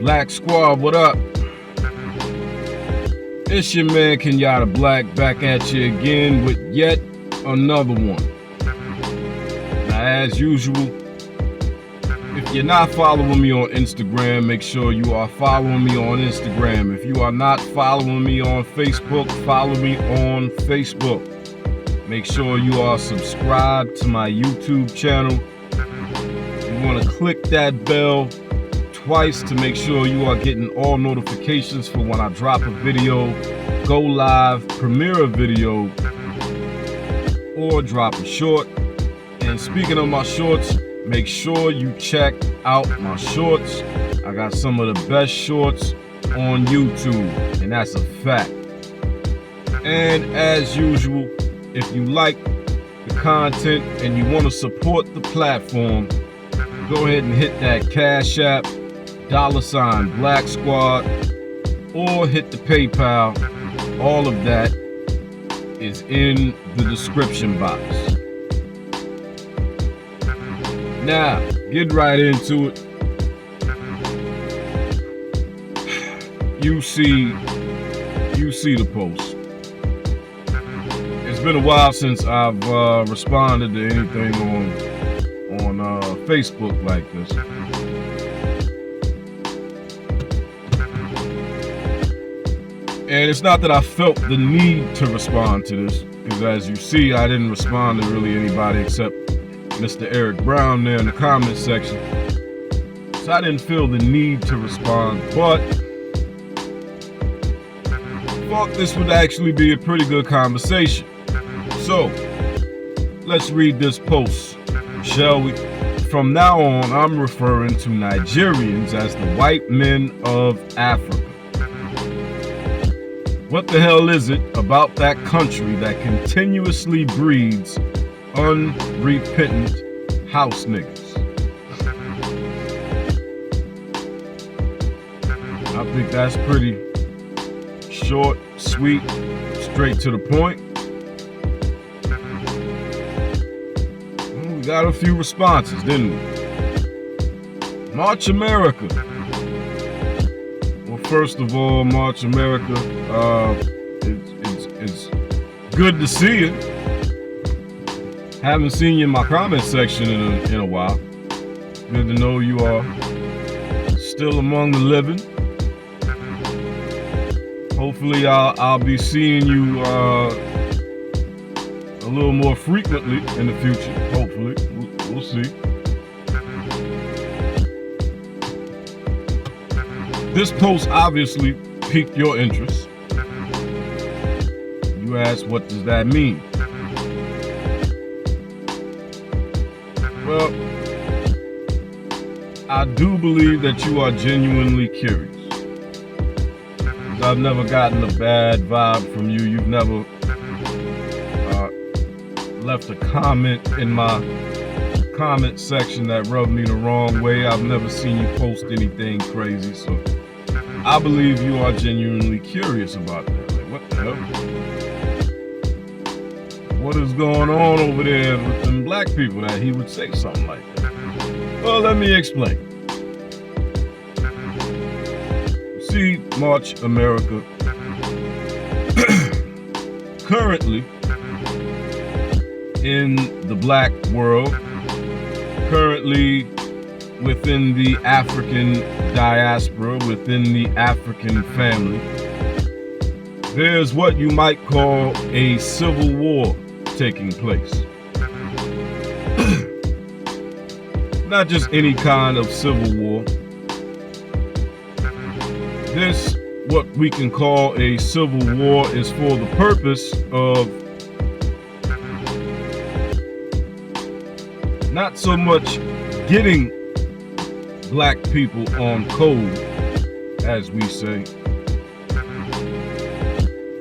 Black Squad, what up? It's your man Kenyatta Black back at you again with yet another one. Now, as usual, if you're not following me on Instagram, make sure you are following me on Instagram. If you are not following me on Facebook, follow me on Facebook. Make sure you are subscribed to my YouTube channel. You want to click that bell twice to make sure you are getting all notifications for when I drop a video, go live, premiere a video, or drop a short. And speaking of my shorts, make sure you check out my shorts. I got some of the best shorts on YouTube, and that's a fact. And as usual, if you like the content and you want to support the platform, go ahead and hit that Cash App, $ Black Squad, or hit the PayPal. All of that is in the description box. Now, get right into it. You see the post. It's been a while since I've responded to anything on Facebook like this. And it's not that I felt the need to respond to this, because as you see, I didn't respond to really anybody except Mr. Eric Brown there in the comment section. So I didn't feel the need to respond, but thought this would actually be a pretty good conversation. So let's read this post, shall we? From now on, I'm referring to Nigerians as the white men of Africa. What the hell is it about that country that continuously breeds unrepentant house niggas? I think that's pretty short, sweet, straight to the point. We got a few responses, didn't we? March America. Well, first of all, March America, it's good to see you. Haven't seen you in my comment section in a while. Good to know you are still among the living. Hopefully I'll be seeing you a little more frequently in the future. Hopefully, we'll see. This post obviously piqued your interest. You asked, what does that mean? Well, I do believe that you are genuinely curious. I've never gotten a bad vibe from you. You've never left a comment in my comment section that rubbed me the wrong way. I've never seen you post anything crazy, so I believe you are genuinely curious about that. Like, what the hell? What is going on over there with them black people that he would say something like that? Well, let me explain. See, March America, currently in the black world, currently within the African diaspora, within the African family, there's what you might call a civil war taking place. Not just any kind of civil war. This, what we can call a civil war, is for the purpose of not so much getting black people on code, as we say,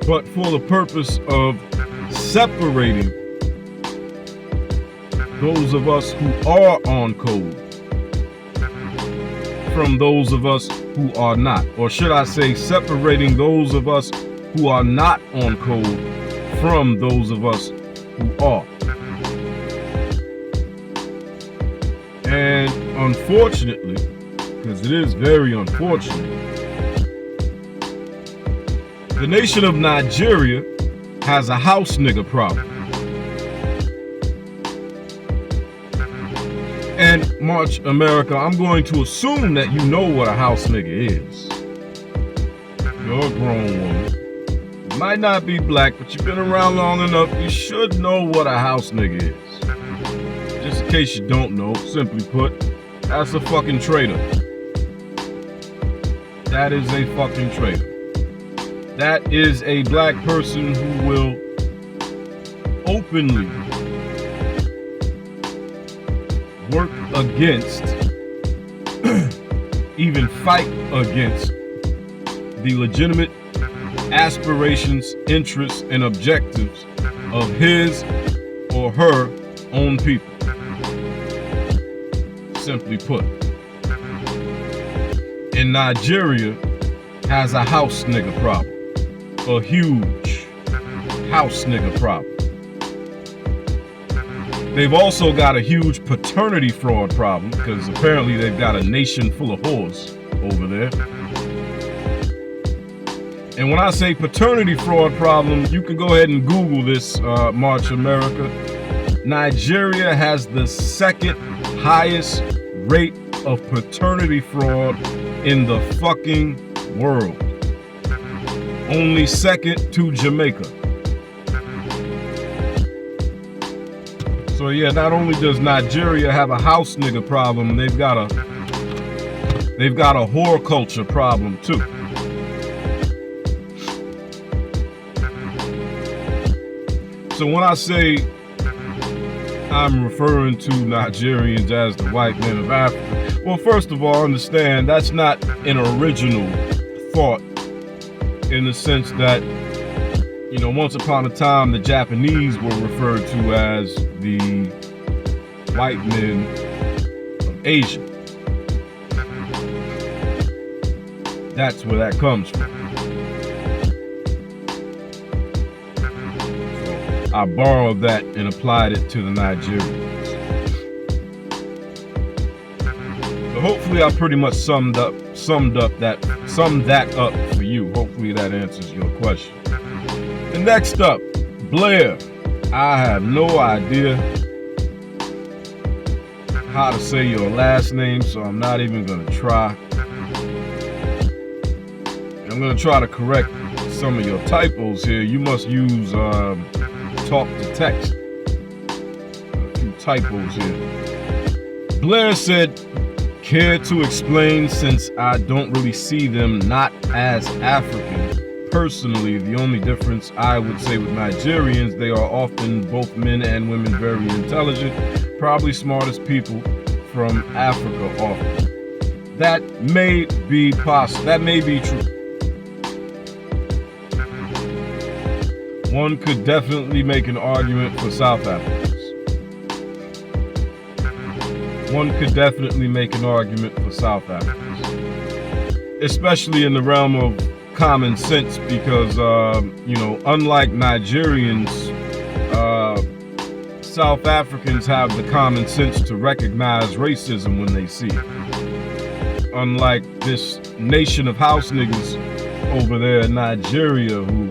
but for the purpose of separating those of us who are on code from those of us who are not. Or should I say, separating those of us who are not on code from those of us who are. And unfortunately, because it is very unfortunate. The nation of Nigeria has a house nigga problem. And March America, I'm going to assume that you know what a house nigga is. You're a grown woman. You might not be black, but you've been around long enough, you should know what a house nigga is. Just in case you don't know, simply put, that's a fucking traitor. That is a fucking traitor. That is a black person who will openly work against, even fight against the legitimate aspirations, interests, and objectives of his or her own people. Simply put. And Nigeria has a house nigga problem. A huge house nigga problem. They've also got a huge paternity fraud problem, because apparently they've got a nation full of whores over there. And when I say paternity fraud problem, you can go ahead and Google this, March America. Nigeria has the second highest rate of paternity fraud in the fucking world. Only second to Jamaica. So yeah, not only does Nigeria have a house nigga problem, they've got a whore culture problem too. So when I say I'm referring to Nigerians as the white men of Africa, well, first of all, understand that's not an original thought, in the sense that, you know, once upon a time, the Japanese were referred to as the white men of Asia. That's where that comes from. So I borrowed that and applied it to the Nigerians. So hopefully I pretty much summed that up for you. Hopefully that answers your question. And next up, Blair. I have no idea how to say your last name, so I'm not even going to try. I'm going to try to correct some of your typos here. You must use talk to text. A few typos here. Blair said, care to explain, since I don't really see them not as African. Personally, the only difference I would say with Nigerians, they are often, both men and women, very intelligent, probably smartest people from Africa often. That may be possible. That may be true. One could definitely make an argument for South Africans. One could definitely make an argument for South Africans. Especially in the realm of common sense, because, you know, unlike Nigerians, South Africans have the common sense to recognize racism when they see it. Unlike this nation of house niggas over there in Nigeria, who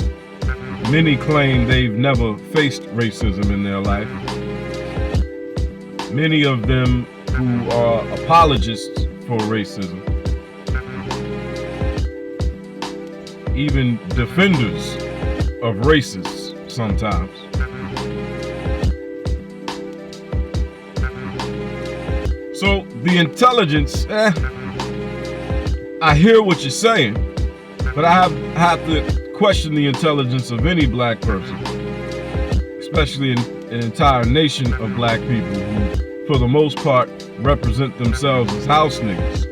many claim they've never faced racism in their life. Many of them who are apologists for racism, even defenders of racists sometimes. So the intelligence, I hear what you're saying, but I have to question the intelligence of any black person, especially an entire nation of black people who, for the most part, represent themselves as house niggas.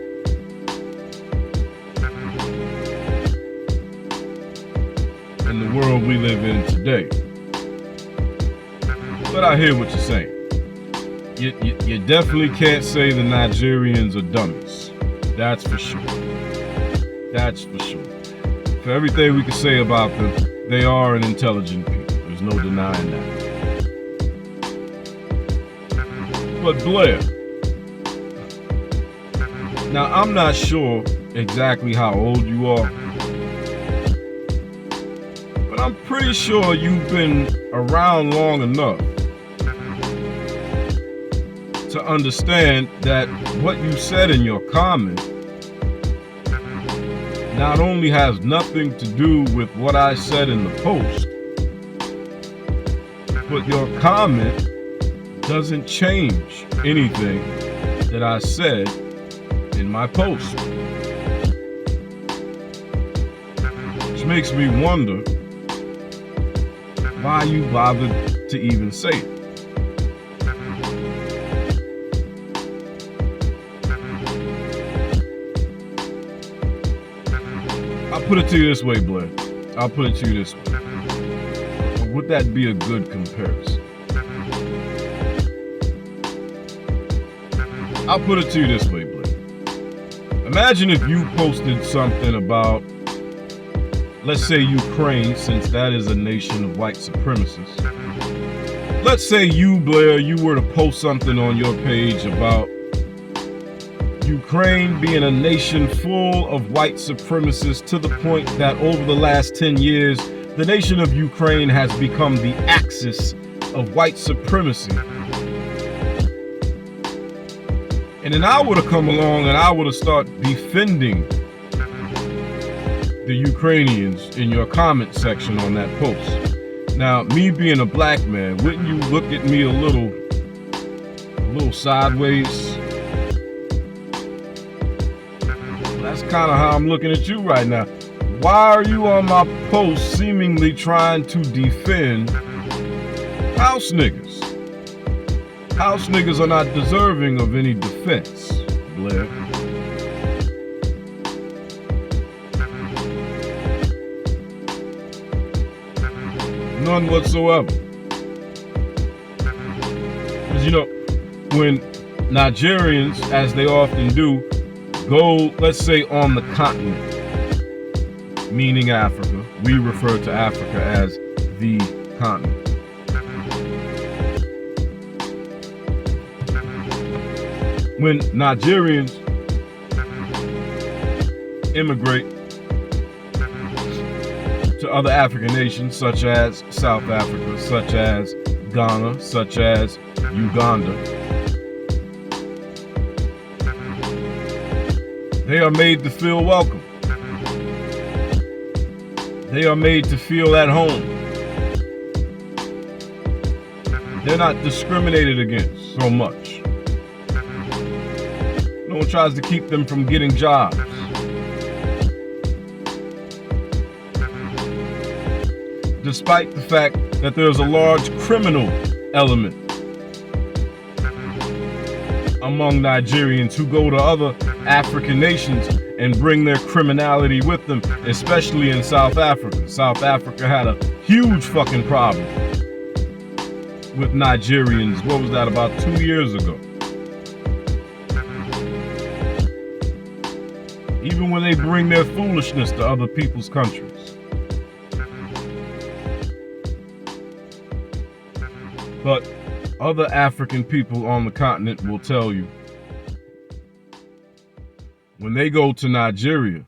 In the world we live in today. But I hear what you're saying. You definitely can't say the Nigerians are dummies. That's for sure. That's for sure. For everything we can say about them, they are an intelligent people. There's no denying that. But Blair, Now, I'm not sure exactly how old you are, but I'm pretty sure you've been around long enough to understand that what you said in your comment not only has nothing to do with what I said in the post, but your comment doesn't change anything that I said in my post. Which makes me wonder why you bothered to even say it. I'll put it to you this way, Blair. I'll put it to you this way. Would that be a good comparison? I'll put it to you this way, Blair. Imagine if you posted something about, let's say, Ukraine, since that is a nation of white supremacists. Let's say you, Blair, you were to post something on your page about Ukraine being a nation full of white supremacists to the point that over the last 10 years, the nation of Ukraine has become the axis of white supremacy. And then I would have come along and I would have started defending the Ukrainians in your comment section on that post. Now, me being a black man, wouldn't you look at me a little sideways? That's kind of how I'm looking at you right now. Why are you on my post seemingly trying to defend house niggas? House niggas are not deserving of any defense, Blair. None whatsoever. Because, you know, when Nigerians, as they often do, go, let's say, on the continent, meaning Africa, we refer to Africa as the continent. When Nigerians immigrate to other African nations, such as South Africa, such as Ghana, such as Uganda, they are made to feel welcome. They are made to feel at home. They're not discriminated against so much. No one tries to keep them from getting jobs. Despite the fact that there's a large criminal element among Nigerians who go to other African nations and bring their criminality with them, especially in South Africa. South Africa had a huge fucking problem with Nigerians. What was that, about 2 years ago? Even when they bring their foolishness to other people's countries. But other African people on the continent will tell you, when they go to Nigeria,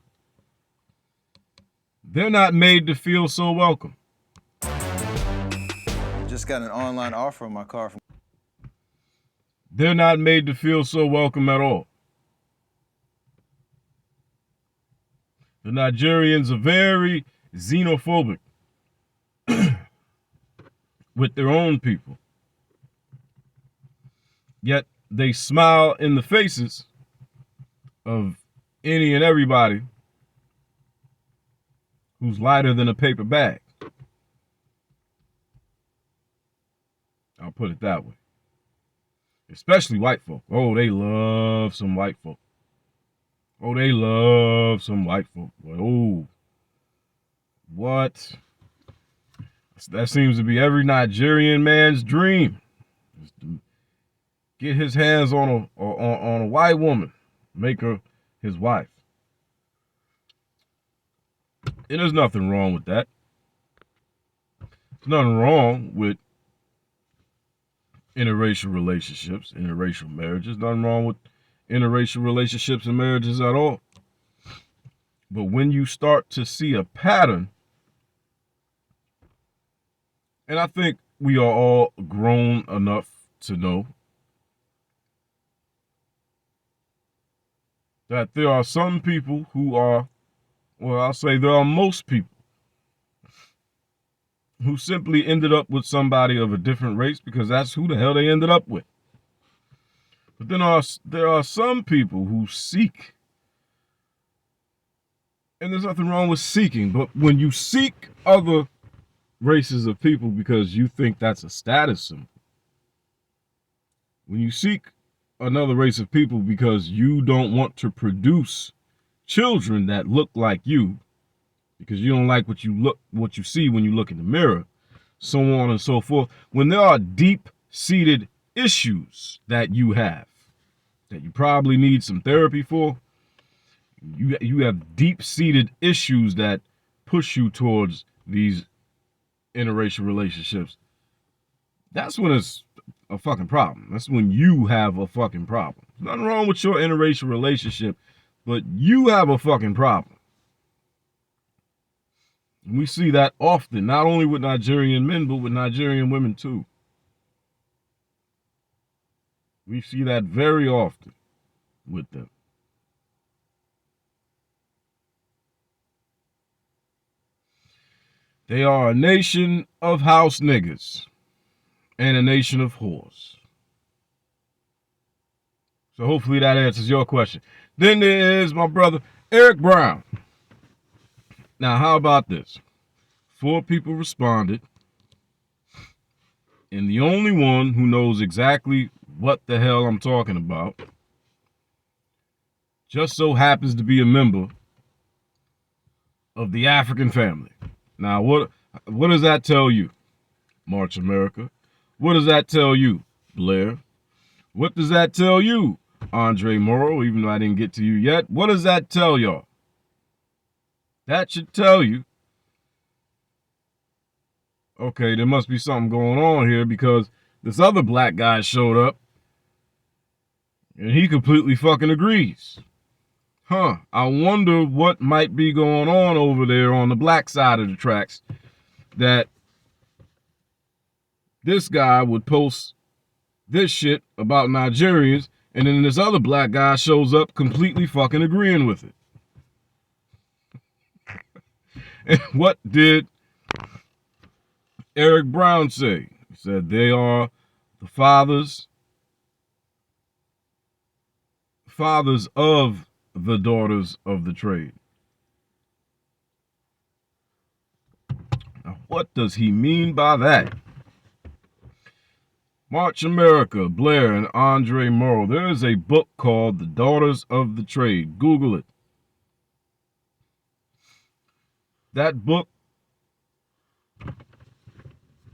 they're not made to feel so welcome. Just got an online offer on my car. They're not made to feel so welcome at all. The Nigerians are very xenophobic with their own people. Yet they smile in the faces of any and everybody who's lighter than a paper bag. I'll put it that way. Especially white folk. Oh, they love some white folk. Oh, they love some white folk. Oh, what? That seems to be every Nigerian man's dream. Is to get his hands on a white woman, make her his wife. And there's nothing wrong with that. There's nothing wrong with interracial relationships, interracial marriages. Nothing wrong with interracial relationships and marriages at all. But when you start to see a pattern, and I think we are all grown enough to know that there are some people who are, well, I'll say there are most people who simply ended up with somebody of a different race because that's who the hell they ended up with. But then there are some people who seek, and there's nothing wrong with seeking, but when you seek other races of people because you think that's a status symbol, when you seek another race of people because you don't want to produce children that look like you, because you don't like what you see when you look in the mirror, so on and so forth. When there are deep-seated issues that you have, that you probably need some therapy for, you have deep-seated issues that push you towards these interracial relationships, that's when it's a fucking problem. That's when you have a fucking problem. There's nothing wrong with your interracial relationship, but you have a fucking problem. We see that often, not only with Nigerian men, but with Nigerian women too. We see that very often with them. They are a nation of house niggas and a nation of whores. So hopefully that answers your question. Then there is my brother, Eric Brown. Now, how about this? 4 people responded, and the only one who knows exactly what the hell I'm talking about just so happens to be a member of the African family. Now, what does that tell you, March America? What does that tell you, Blair? What does that tell you, Andre Morrow, even though I didn't get to you yet? What does that tell y'all? That should tell you, okay, there must be something going on here because this other black guy showed up and he completely fucking agrees. I wonder what might be going on over there on the black side of the tracks that this guy would post this shit about Nigerians and then this other black guy shows up completely fucking agreeing with it. And what did Eric Brown say? He said they are the fathers of the daughters of the trade. Now, what does he mean by that? March America, Blair, and Andre Morrow. There is a book called The Daughters of the Trade. Google it. That book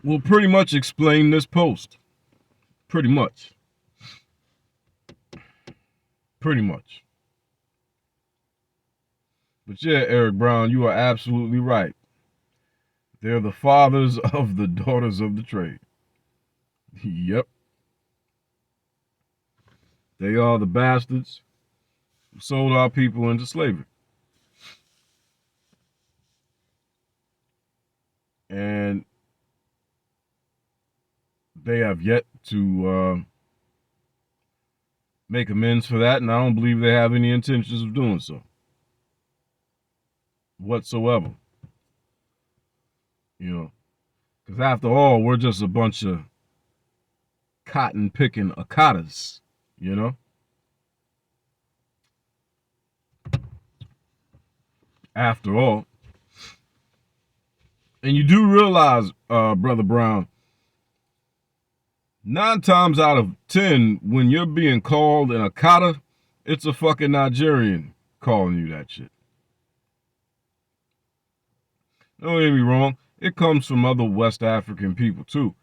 will pretty much explain this post. Pretty much. Pretty much. But yeah, Eric Brown, you are absolutely right. They're the fathers of the daughters of the trade. Yep. They are the bastards who sold our people into slavery. And they have yet to make amends for that, and I don't believe they have any intentions of doing so whatsoever. You know, because after all, we're just a bunch of cotton-picking Akatas, you know? After all. And you do realize, Brother Brown, 9 times out of 10, when you're being called an Akata, it's a fucking Nigerian calling you that shit. Don't get me wrong, it comes from other West African people too.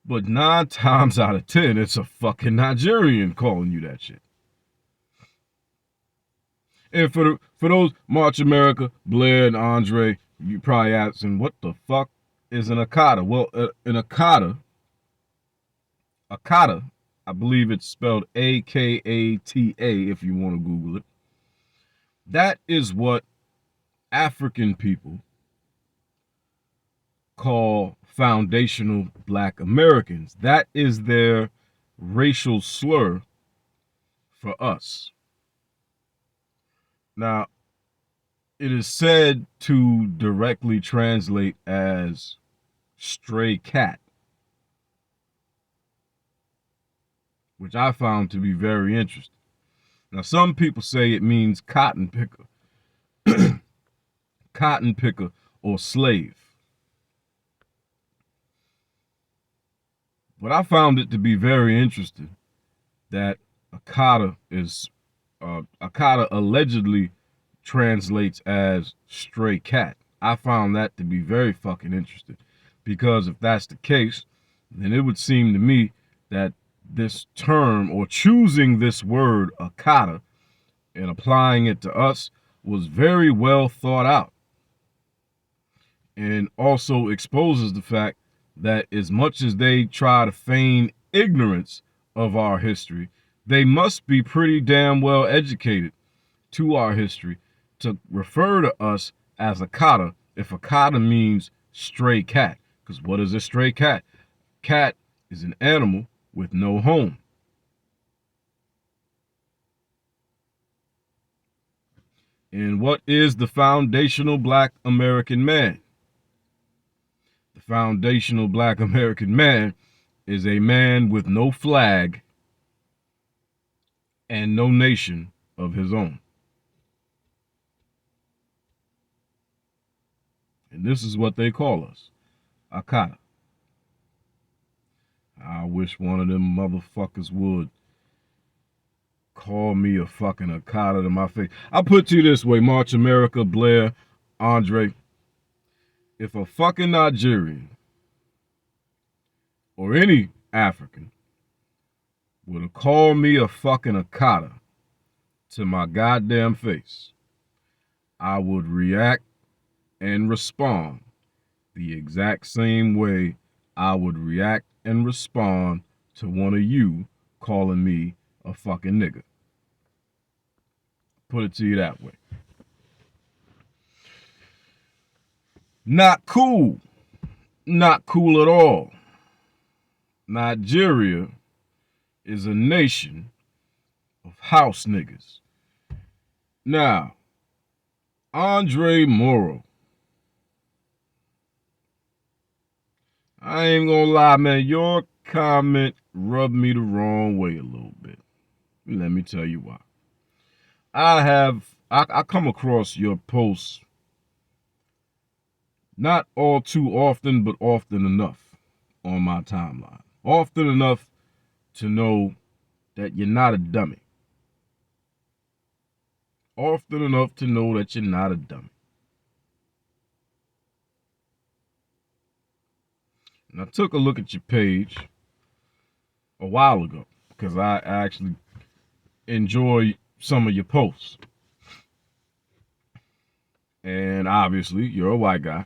But 9 times out of 10, it's a fucking Nigerian calling you that shit. And for those March America, Blair and Andre, you probably asking, what the fuck is an Akata? Well, an Akata, I believe it's spelled Akata if you want to Google it. That is what African people call foundational Black Americans. That is their racial slur for us. Now, it is said to directly translate as stray cat, which I found to be very interesting. Now, some people say it means cotton picker, cotton picker or slave. But I found it to be very interesting that Akata allegedly translates as stray cat. I found that to be very fucking interesting, because if that's the case, then it would seem to me that this term, or choosing this word Akata and applying it to us, was very well thought out, and also exposes the fact that as much as they try to feign ignorance of our history, they must be pretty damn well educated to our history to refer to us as Akata if Akata means stray cat. Because what is a stray cat? Cat is an animal with no home. And what is the foundational Black American man? The foundational Black American man is a man with no flag and no nation of his own. And this is what they call us, Akata. I wish one of them motherfuckers would call me a fucking Akata to my face. I'll put it to you this way, March America, Blair, Andre. If a fucking Nigerian or any African were to call me a fucking Akata to my goddamn face, I would react and respond the exact same way I would react and respond to one of you calling me a fucking nigga. Put it to you that way. Not cool. Not cool at all. Nigeria is a nation of house niggas. Now, Andre Morrow. I ain't gonna lie, man. Your comment rubbed me the wrong way a little bit. Let me tell you why. I come across your posts not all too often, but often enough on my timeline. Often enough to know that you're not a dummy. Often enough to know that you're not a dummy. And I took a look at your page a while ago because I actually enjoy some of your posts. And obviously, you're a white guy.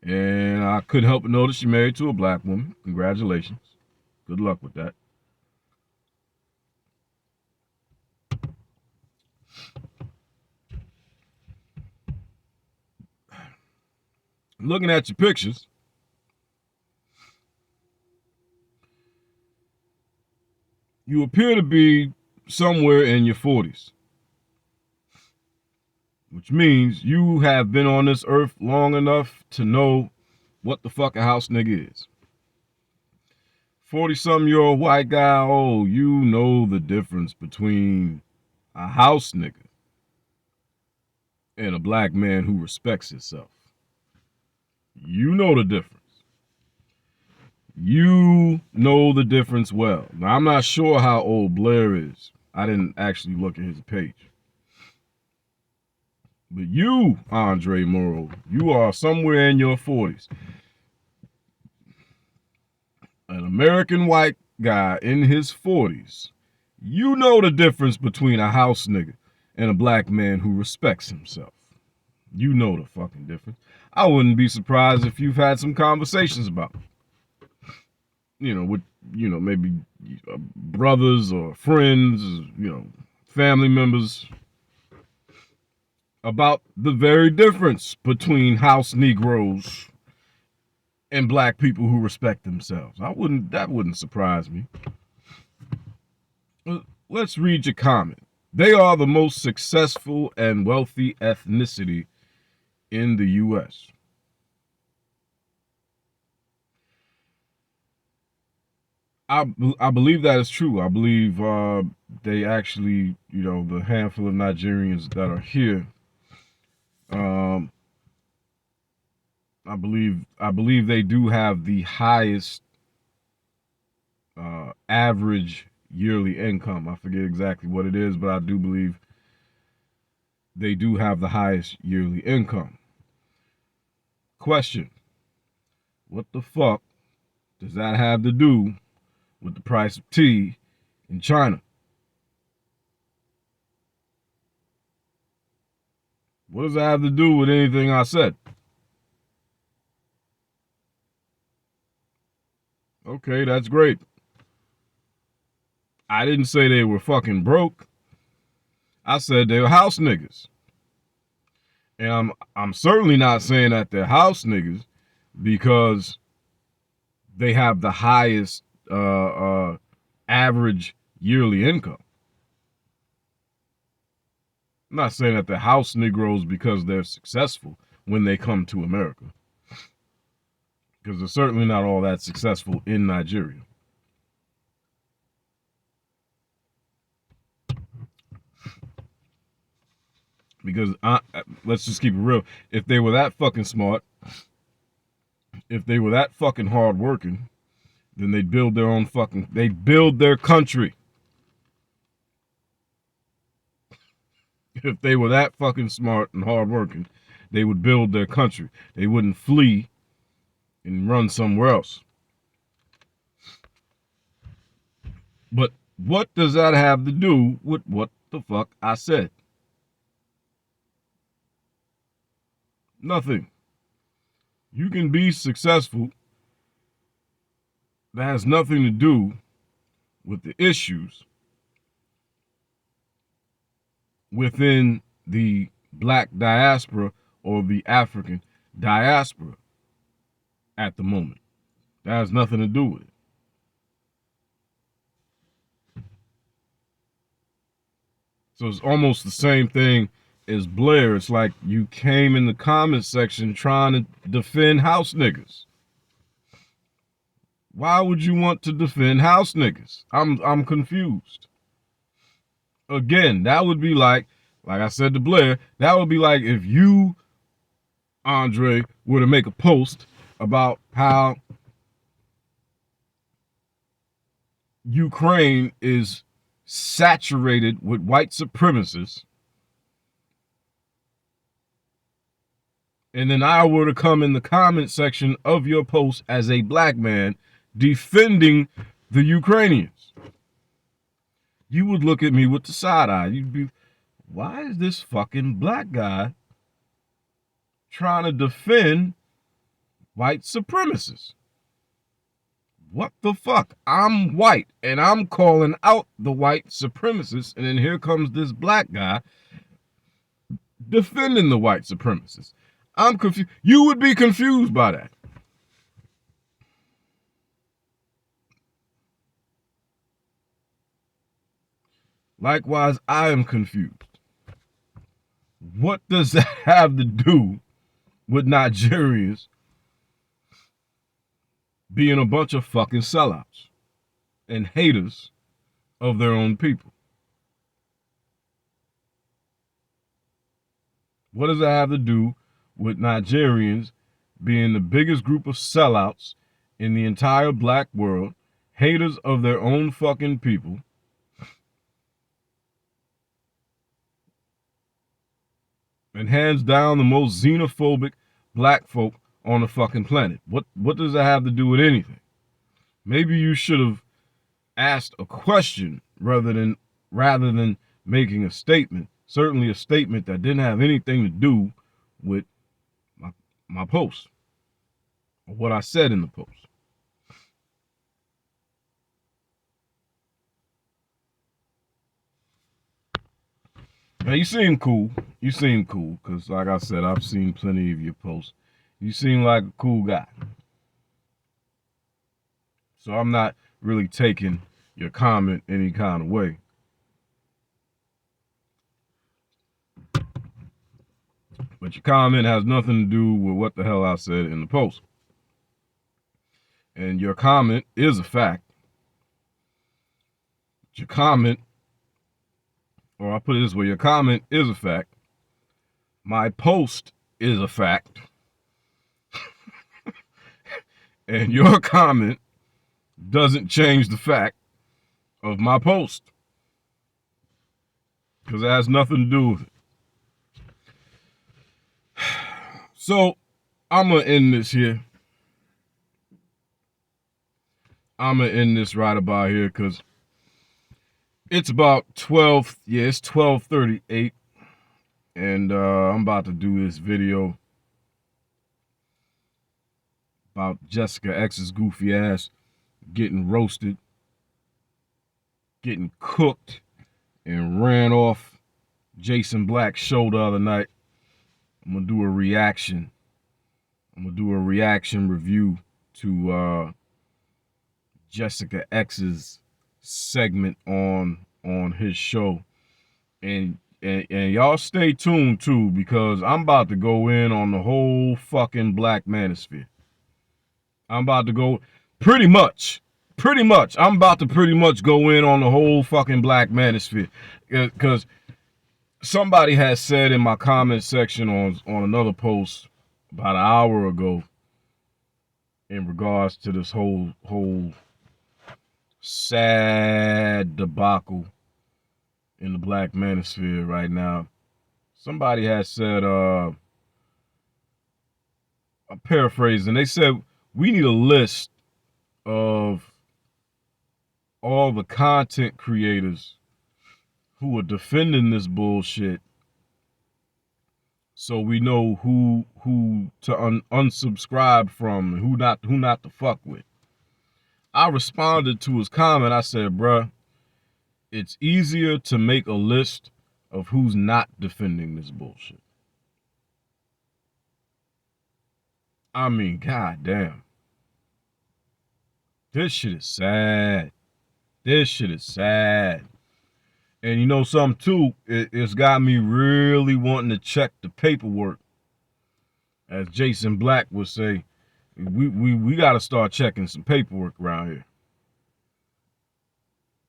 And I couldn't help but notice you're married to a black woman. Congratulations. Good luck with that. Looking at your pictures, you appear to be somewhere in your 40s. Which means you have been on this earth long enough to know what the fuck a house nigga is. 40-something-year-old white guy, oh, you know the difference between a house nigga and a black man who respects himself. You know the difference. You know the difference well. Now, I'm not sure how old Blair is. I didn't actually look at his page. But you, Andre Morrow, you are somewhere in your 40s. An American white guy in his 40s. You know the difference between a house nigga and a black man who respects himself. You know the fucking difference. I wouldn't be surprised if you've had some conversations about it. You know, with maybe brothers or friends, family members, about the very difference between house Negroes and black people who respect themselves. That wouldn't surprise me. Let's read your comment. They are the most successful and wealthy ethnicity in the U.S. I believe that is true. I believe they actually, the handful of Nigerians that are here, I believe they do have the highest average yearly income. I forget exactly what it is, but I do believe they do have the highest yearly income. Question: what the fuck does that have to do with the price of tea in China? What does that have to do with anything I said? Okay, that's great. I didn't say they were fucking broke. I said they were house niggas. And I'm certainly not saying that they're house niggas because they have the highest average yearly income. I'm not saying that they're house Negroes because they're successful when they come to America. Because they're certainly not all that successful in Nigeria. Because let's just keep it real. If they were that fucking smart, if they were that fucking hardworking, then they'd build their country. If they were that fucking smart and hardworking, they would build their country. They wouldn't flee and run somewhere else. But what does that have to do with what the fuck I said? Nothing. You can be successful. That has nothing to do with the issues within the black diaspora or the African diaspora at the moment. That has nothing to do with it. So it's almost the same thing as Blair. It's like you came in the comment section trying to defend house niggas. Why would you want to defend house niggas? I'm confused. Again, that would be like I said to Blair, that would be like if you, Andre, were to make a post about how Ukraine is saturated with white supremacists, and then I were to come in the comment section of your post as a black man defending the Ukrainians. You would look at me with the side eye. You'd be, why is this fucking black guy trying to defend white supremacists? What the fuck? I'm white, and I'm calling out the white supremacists, and then here comes this black guy defending the white supremacists. I'm confused. You would be confused by that. Likewise, I am confused. What does that have to do with Nigerians being a bunch of fucking sellouts and haters of their own people? What does that have to do with Nigerians being the biggest group of sellouts in the entire black world, haters of their own fucking people, and hands down the most xenophobic black folk on the fucking planet? What does that have to do with anything? Maybe you should have asked a question rather than making a statement. Certainly a statement that didn't have anything to do with my post or what I said in the post. Now, you seem cool. You seem cool, because like I said, I've seen plenty of your posts. You seem like a cool guy. So I'm not really taking your comment any kind of way. But your comment has nothing to do with what the hell I said in the post. And your comment is a fact. Your comment, or I'll put it this way, your comment is a fact. My post is a fact. And your comment doesn't change the fact of my post. Because it has nothing to do with it. So, I'm going to end this here. I'm going to end this right about here because it's about 12, yeah, it's 12:38. And I'm about to do this video about Jessica X's goofy ass getting roasted, getting cooked, and ran off Jason Black's show the other night. I'm going to do a reaction. I'm going to do a reaction review to Jessica X's segment on his show. And y'all stay tuned too, because I'm about to go in on the whole fucking black manosphere. I'm about to go pretty much, I'm about to pretty much go in on the whole fucking black manosphere. Because somebody has said in my comment section on another post about an hour ago in regards to this whole sad debacle in the black manosphere right now. Somebody has said, I'm paraphrasing, they said we need a list of all the content creators who are defending this bullshit, so we know who to unsubscribe from and who not to fuck with. I responded to his comment. I said, bruh, it's easier to make a list of who's not defending this bullshit. I mean, goddamn. This shit is sad. This shit is sad. And you know something too? It's got me really wanting to check the paperwork. As Jason Black would say, we got to start checking some paperwork around here.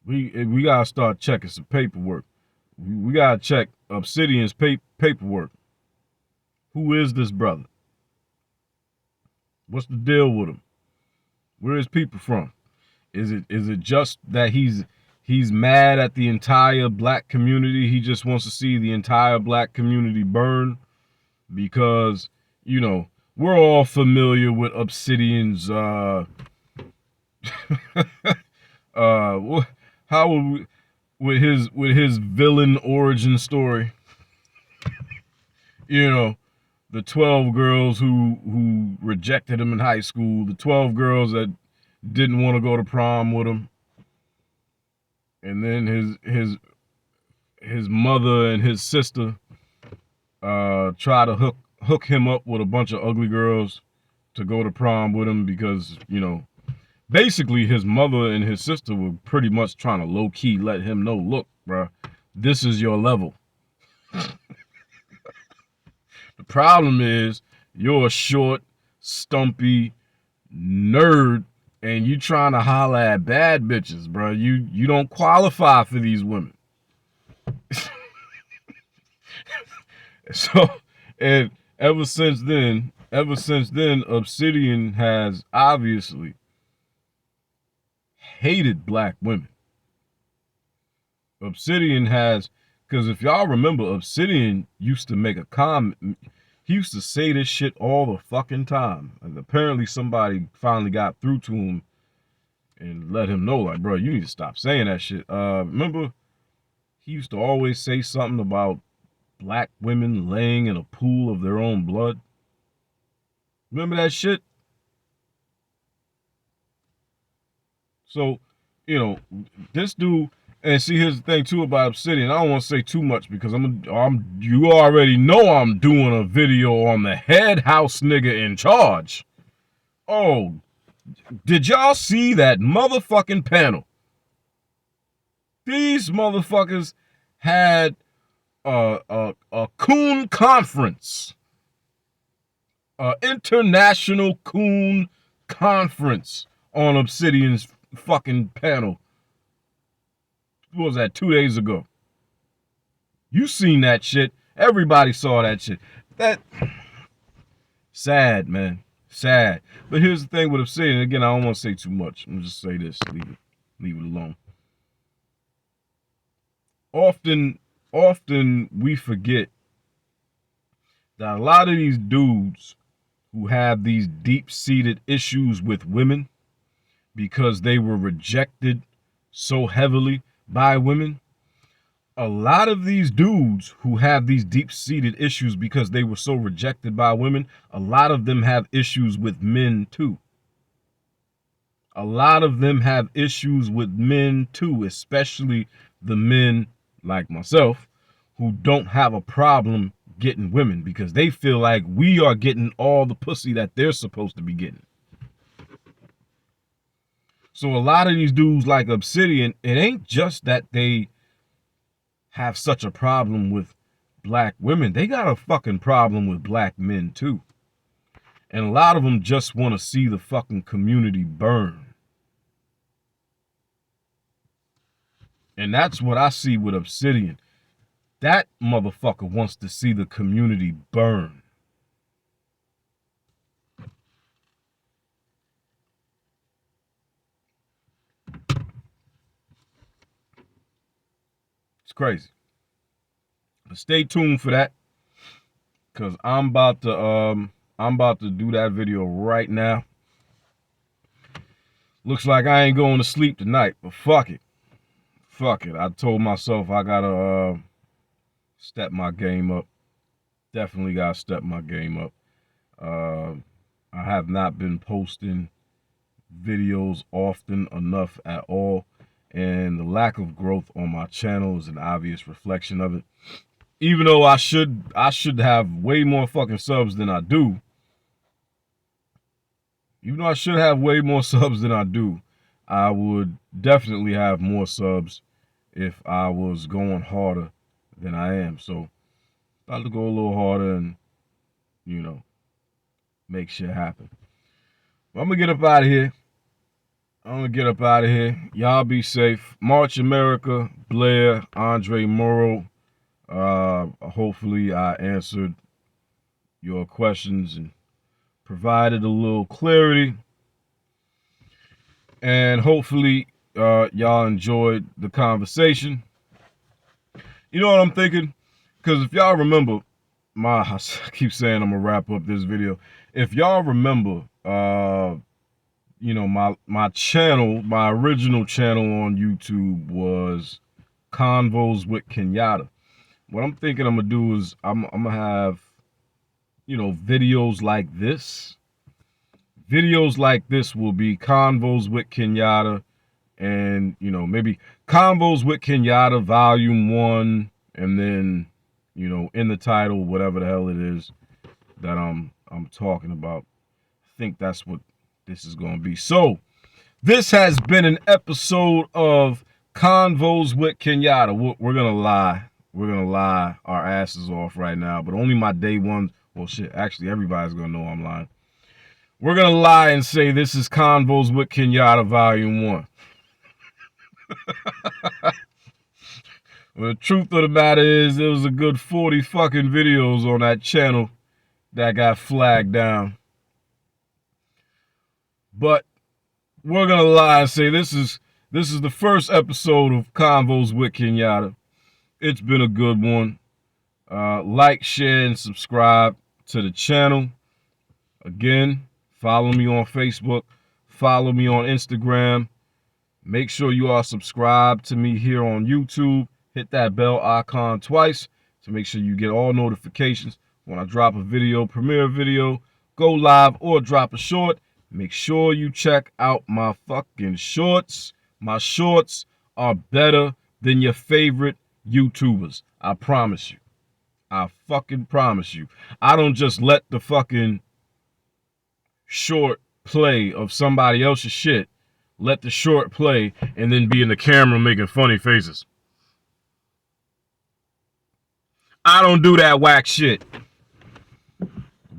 We got to start checking some paperwork. We got to check Obsidian's paperwork. Who is this brother? What's the deal with him? Where is people from? Is it just that he's mad at the entire black community? He just wants to see the entire black community burn? Because, you know, we're all familiar with Obsidian's how would we, with his villain origin story. You know, the 12 girls who rejected him in high school, the 12 girls that didn't want to go to prom with him, and then his mother and his sister try to hook him up with a bunch of ugly girls to go to prom with him, because, you know, basically his mother and his sister were pretty much trying to low-key let him know, look, bruh, this is your level. The problem is you're a short, stumpy nerd, and you trying to holler at bad bitches, bruh. You don't qualify for these women. So, and ever since then, Obsidian has obviously hated black women. Obsidian has, because if y'all remember, Obsidian used to make a comment. He used to say this shit all the fucking time. And apparently somebody finally got through to him and let him know, like, bro, you need to stop saying that shit. Remember, he used to always say something about black women laying in a pool of their own blood. Remember that shit? So, you know, this dude, And see, here's the thing too about Obsidian. I don't want to say too much because you already know I'm doing a video on the head house nigga in charge. Oh, did y'all see that motherfucking panel? These motherfuckers had a coon conference, international coon conference on Obsidian's fucking panel. What was that, 2 days ago? You seen that shit. Everybody saw that shit. That sad, man. Sad. But here's the thing with Obsidian. Again, I don't want to say too much. I'm just say this. Leave it alone. Often we forget that a lot of these dudes who have these deep-seated issues with women because they were rejected so heavily by women, a lot of these dudes who have these deep-seated issues because they were so rejected by women, a lot of them have issues with men too. A lot of them have issues with men too, especially the men like myself who don't have a problem getting women because they feel like we are getting all the pussy that they're supposed to be getting. So a lot of these dudes like Obsidian, it ain't just that they have such a problem with black women. They got a fucking problem with black men too. And a lot of them just want to see the fucking community burn. And that's what I see with Obsidian. That motherfucker wants to see the community burn. It's crazy. But stay tuned for that, cause I'm about to do that video right now. Looks like I ain't going to sleep tonight, but fuck it. Fuck it. I told myself I gotta step my game up. Definitely gotta step my game up. I have not been posting videos often enough at all, and the lack of growth on my channel is an obvious reflection of it. Even though I should have way more fucking subs than I do. Even though I should have way more subs than I do, I would definitely have more subs if I was going harder than I am. So about to go a little harder and, you know, make shit happen. But I'm gonna get up out of here. Y'all be safe. March America, Blair, Andre Morrow. Hopefully I answered your questions and provided a little clarity. And hopefully y'all enjoyed the conversation. You know what I'm thinking? Because if y'all remember, I keep saying I'm gonna wrap up this video. If y'all remember, you know, my channel, my original channel on YouTube was Convos with Kenyatta. What I'm thinking I'm gonna do is I'm gonna have, you know, videos like this. Videos like this will be Convos with Kenyatta, and, you know, maybe Convos with Kenyatta Volume 1, and then, you know, in the title, whatever the hell it is that I'm talking about. I think that's what this is going to be. So, this has been an episode of Convos with Kenyatta. We're going to lie. We're going to lie our asses off right now, but only my day one. Well, shit, actually, everybody's going to know I'm lying. We're going to lie and say this is Convos with Kenyatta Volume 1. Well, the truth of the matter is there was a good 40 fucking videos on that channel that got flagged down. But we're going to lie and say this is the first episode of Convos with Kenyatta. It's been a good one. Like, share, and subscribe to the channel. Again, follow me on Facebook. Follow me on Instagram. Make sure you are subscribed to me here on YouTube. Hit that bell icon twice to make sure you get all notifications when I drop a video, premiere a video, go live, or drop a short. Make sure you check out my fucking shorts. My shorts are better than your favorite YouTubers. I promise you. I fucking promise you. I don't just let the fucking short play of somebody else's shit, let the short play, and then be in the camera making funny faces. I don't do that whack shit.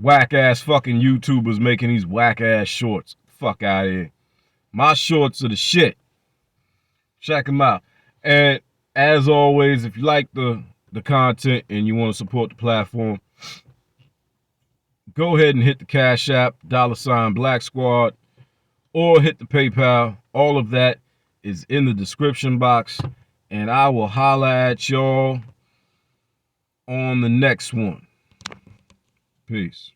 Whack ass fucking YouTubers making these whack ass shorts. Fuck out of here. My shorts are the shit. Check them out. And as always, if you like the content and you want to support the platform, go ahead and hit the Cash App, $BLAXKSQUAD, or hit the PayPal. All of that is in the description box. And I will holla at y'all on the next one. Peace.